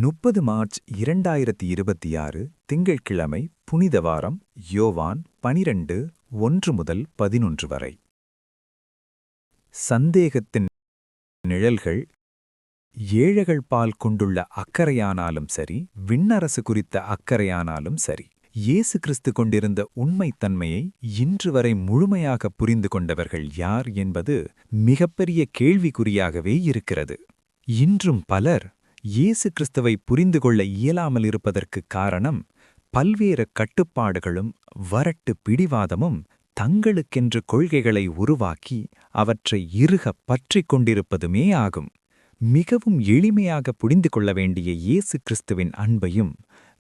30 March 2026 திங்கட்கிழமை புனித வாரம் யோவான் 12 1 முதல் 11 வரை. சந்தேகத்தின் நிழல்கள். ஏழைகள் பால் கொண்டுள்ள அக்கறையானாலும் சரி, விண்ணரசு குறித்த அக்கறையானாலும் சரி, இயேசு கிறிஸ்து கொண்டிருந்த உண்மைத்தன்மையை இன்று வரை முழுமையாக புரிந்து கொண்டவர்கள் யார் என்பது மிகப்பெரிய கேள்விக்குறியாகவே இருக்கிறது. இன்றும் பலர் இயேசு கிறிஸ்துவை புரிந்து கொள்ள இயலாமல் இருப்பதற்குக் காரணம் பல்வேறு கட்டுப்பாடுகளும் வரட்டு பிடிவாதமும் தங்களுக்கென்று கொள்கைகளை உருவாக்கி அவற்றை இறுகப் பற்றிக் கொண்டிருப்பதுமே ஆகும். மிகவும் எளிமையாக புரிந்து கொள்ள வேண்டிய இயேசு கிறிஸ்துவின் அன்பையும்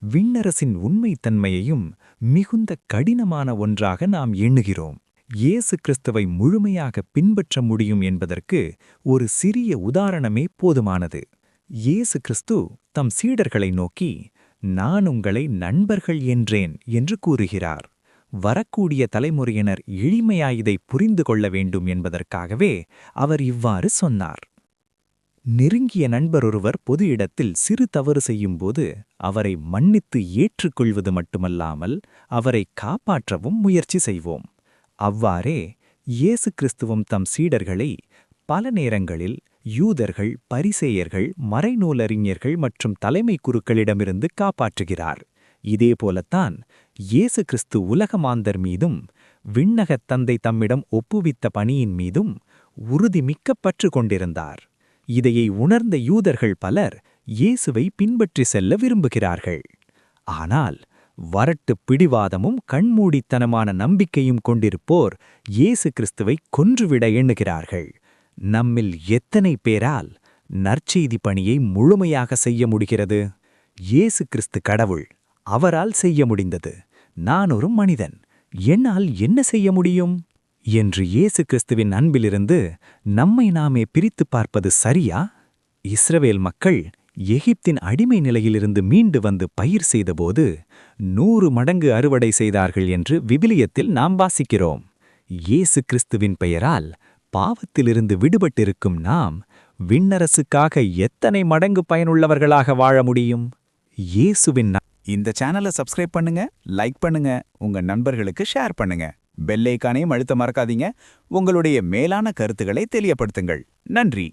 விண்ணரசின் உண்மைத்தன்மையையும் மிகுந்த கடினமான ஒன்றாக நாம் எண்ணுகிறோம். இயேசு கிறிஸ்துவை முழுமையாக பின்பற்ற முடியும் என்பதற்கு ஒரு சிறிய உதாரணமே போதுமானது. இயேசு கிறிஸ்து தம் சீடர்களை நோக்கி, நான் உங்களை நண்பர்கள் என்றேன் என்று கூறுகிறார். வரக்கூடிய தலைமுறையினர் எளிமையாய் இதை புரிந்து கொள்ள வேண்டும் என்பதற்காகவே அவர் இவ்வாறு சொன்னார். நெருங்கிய நண்பர் ஒருவர் பொது இடத்தில் சிறு தவறு செய்யும்போது அவரை மன்னித்து ஏற்றுக்கொள்வது மட்டுமல்லாமல் அவரை காப்பாற்றவும் முயற்சி செய்வோம். அவ்வாறே இயேசு கிறிஸ்துவும் தம் சீடர்களை பல நேரங்களில் யூதர்கள், பரிசேயர்கள், மறைநூலறிஞர்கள் மற்றும் தலைமை குருக்களிடமிருந்து காப்பாற்றுகிறார். இதேபோலத்தான் இயேசு கிறிஸ்து உலகமாந்தர் மீதும் விண்ணகத் தந்தை தம்மிடம் ஒப்புவித்த பணியின் மீதும் உறுதிமிக்க பற்று கொண்டிருந்தார். இதையை உணர்ந்த யூதர்கள் பலர் இயேசுவை பின்பற்றி செல்ல விரும்புகிறார்கள். ஆனால் வரட்டு பிடிவாதமும் கண்மூடித்தனமான நம்பிக்கையும் கொண்டிருப்போர் இயேசு கிறிஸ்துவை கொன்றுவிட எண்ணுகிறார்கள். நம்மில் எத்தனை பேரால் நற்செய்தி பணியை முழுமையாக செய்ய முடிகிறது? இயேசு கிறிஸ்து கடவுள், அவரால் செய்ய முடிந்தது. நான் ஒரு மனிதன், என்னால் என்ன செய்ய முடியும் என்று இயேசு கிறிஸ்துவின் அன்பிலிருந்து நம்மை நாமே பிரித்துப் பார்ப்பது சரியா? இஸ்ரவேல் மக்கள் எகிப்தின் அடிமை நிலையிலிருந்து மீண்டு வந்து பயிர் செய்தபோது 100 மடங்கு அறுவடை செய்தார்கள் என்று விவிலியத்தில் நாம் வாசிக்கிறோம். இயேசு கிறிஸ்துவின் பெயரால் பாவத்திலிருந்து விடுபட்டிருக்கும் நாம் விண்ணரசுக்காக எத்தனை மடங்கு பயனுள்ளவர்களாக வாழ முடியும்? இயேசுவின் இந்த சேனலை சப்ஸ்கிரைப் பண்ணுங்க, லைக் பண்ணுங்க, உங்க நண்பர்களுக்கு ஷேர் பண்ணுங்க. பெல் ஐகானையும் அழுத்த மறக்காதீங்க. உங்களுடைய மேலான கருத்துக்களை தெரியப்படுத்துங்கள். நன்றி.